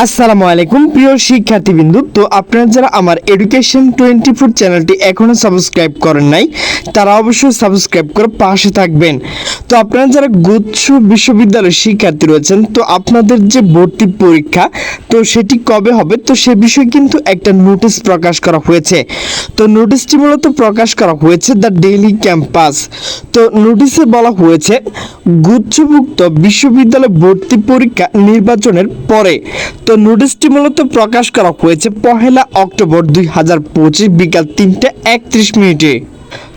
আসসালামু আলাইকুম প্রিয় শিক্ষার্থীবৃন্দু। তো আপনারা যারা আমার এডুকেশন 24 চ্যানেলটি এখনো সাবস্ক্রাইব করেন নাই তারা অবশ্যই সাবস্ক্রাইব করে পাশে থাকবেন। তো আপনারা যারা গুচ্ছ বিশ্ববিদ্যালয়ের শিক্ষার্থী রয়েছেন, তো আপনাদের যে ভর্তি পরীক্ষা তো সেটি কবে হবে, তো সে বিষয়ে কিন্তু একটা নোটিশ প্রকাশ করা হয়েছে। তো নোটিশটি মূলত প্রকাশ করা হয়েছে দ্য ডেইলি ক্যাম্পাস। তো নোটিশে বলা হয়েছে গুচ্ছভুক্ত বিশ্ববিদ্যালয় ভর্তি পরীক্ষা নির্বাচনের পরে। তো নোটিশটি মূলত প্রকাশ করা হয়েছে 1 অক্টোবর 2025 বিকাল 3:31।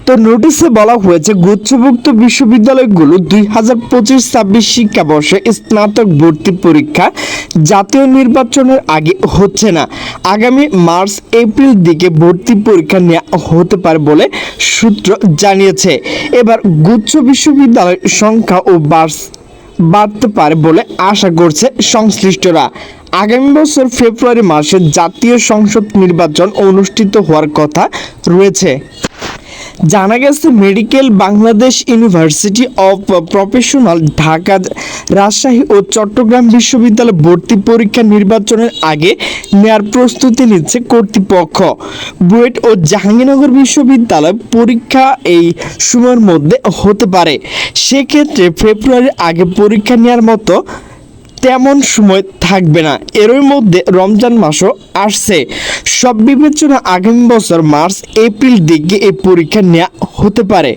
তো নোটিশে বলা হয়েছে গুচ্ছভুক্ত বিশ্ববিদ্যালয়গুলো 2025-26 শিক্ষাবর্ষে স্নাতক ভর্তি পরীক্ষা জাতীয় নির্বাচনের আগে হচ্ছে না, আগামী মার্চ এপ্রিল দিকে ভর্তি পরীক্ষা নেওয়া হতে পারে বলে সূত্র জানিয়েছে। এবার গুচ্ছ বিশ্ববিদ্যালয়ের সংখ্যা ও বাড়তে পারে বলে আশা করছে সংশ্লিষ্টরা। আগামী বছর ফেব্রুয়ারি মাসে জাতীয় সংসদ নির্বাচন অনুষ্ঠিত হওয়ার কথা রয়েছে। জানা গেছে medical Bangladesh University of Professional Dhaka, Rajshahi ও চট্টগ্রাম বিশ্ববিদ্যালয় ভর্তি পরীক্ষা নির্বাচনের আগে নেয়ার প্রস্তুতি নিচ্ছে কর্তৃপক্ষ। বুয়েট ও জাহাঙ্গীরনগর বিশ্ববিদ্যালয় পরীক্ষা এই সময়ের মধ্যে হতে পারে। সেক্ষেত্রে ফেব্রুয়ারির আগে পরীক্ষা নেওয়ার মতো তেমন সময় থাকবে না। এরই মধ্যে রমজান মাসও আসছে। সব বিবেচনা আগামী বছর মার্চ এপ্রিল দিকে এই পরীক্ষা নেওয়া হতে পারে।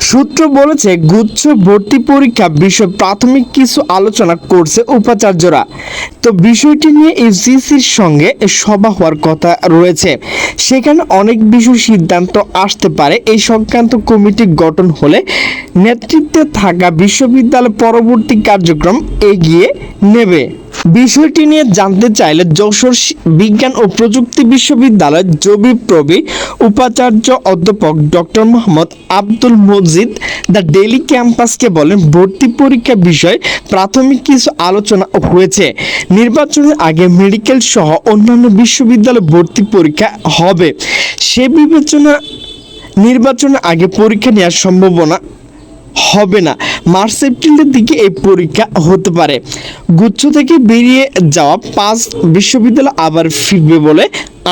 সূত্র বলেছে গুচ্ছ ভর্তি পরীক্ষা বিষয়ে প্রাথমিক কিছু আলোচনা করছে উপাচার্যরা। তো বিষয়টি নিয়ে ইউজিসির সঙ্গে সভা হওয়ার কথা রয়েছে, সেখানে অনেক বিষয় সিদ্ধান্ত আসতে পারে। এই সংক্রান্ত কমিটি গঠন হলে নেতৃত্বে থাকা বিশ্ববিদ্যালয় পরবর্তী কার্যক্রম এগিয়ে নেবে। বিষয়টি নিয়ে জানতে চাইলে যশোর বিজ্ঞান ও প্রযুক্তি বিশ্ববিদ্যালয় জবিপ্রবি উপাচার্য অধ্যাপক doctor Mohammad Abdul Majid the Daily ক্যাম্পাসকে বলেন, ভর্তি পরীক্ষা বিষয়ে প্রাথমিক কিছু আলোচনা হয়েছে। নির্বাচনের আগে মেডিকেল সহ অন্যান্য বিশ্ববিদ্যালয় ভর্তি পরীক্ষা হবে। সে বিবেচনা নির্বাচনের আগে পরীক্ষা নেওয়ার সম্ভাবনা হবে না। মার্চ এপ্রিলের দিকে এই পরীক্ষা হতে পারে। গুচ্ছ থেকে বেরিয়ে যাওয়া 5 বিশ্ববিদ্যালয় আবার ফিরবে বলে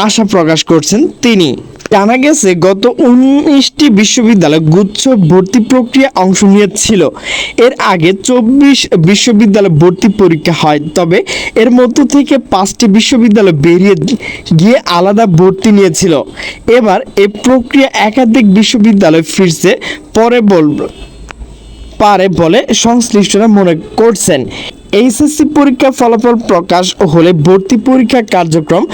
আশা প্রকাশ করছেন তিনি। জানা গেছে গত 19টি বিশ্ববিদ্যালয় গুচ্ছ ভর্তি প্রক্রিয়া অংশ নিয়েছিল। এর আগে 24 বিশ্ববিদ্যালয় ভর্তি পরীক্ষা হয়, তবে এর মধ্য থেকে 5টি বিশ্ববিদ্যালয় বেরিয়ে গিয়ে আলাদা ভর্তি নিয়েছিল। এবার এই প্রক্রিয়া একাধিক বিশ্ববিদ্যালয় ফিরছে পারে বলে সংশ্লিষ্টরা মনে করছেন। এইচএসসি পরীক্ষার ফলাফল প্রকাশ হলে ভর্তি পরীক্ষা কার্যক্রম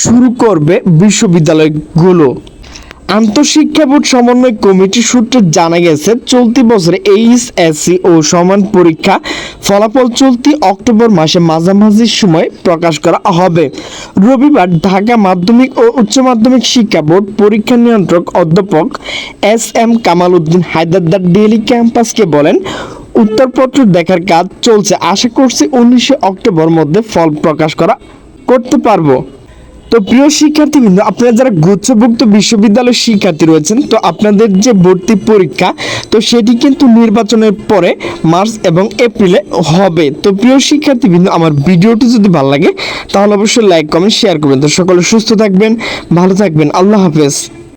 শুরু করবে বিশ্ববিদ্যালয়গুলো। আন্তঃশিক্ষা বোর্ড সমন্বয় কমিটি সূত্রে জানা গেছে চলতি বছরে এইচএসসি ও সমান পরীক্ষা ফলাফল চলতি অক্টোবর মাসে মাঝামাঝি সময় প্রকাশ করা হবে। রবিবার ঢাকা মাধ্যমিক ও উচ্চ মাধ্যমিক শিক্ষা বোর্ড পরীক্ষা নিয়ন্ত্রক অধ্যাপক SM Kamal Uddin Haider the Daily ক্যাম্পাসকে বলেন, উত্তরপত্র দেখার কাজ চলছে, আশা করছি 19 অক্টোবর মধ্যে ফল প্রকাশ করতে পারবো। তো প্রিয় শিক্ষার্থীবৃন্দ, আপনারা যারা গুচ্ছভুক্ত বিশ্ববিদ্যালয়ের শিক্ষার্থী রয়েছেন, তো আপনাদের যে ভর্তি পরীক্ষা তো সেটি কিন্তু নির্বাচনের পরে মার্চ এবং এপ্রিলে হবে। তো প্রিয় শিক্ষার্থীবৃন্দ, আমার ভিডিওটি যদি ভালো লাগে তাহলে অবশ্যই লাইক কমেন্ট শেয়ার করবেন। তো সকলে সুস্থ থাকবেন, ভালো থাকবেন, আল্লাহ হাফেজ।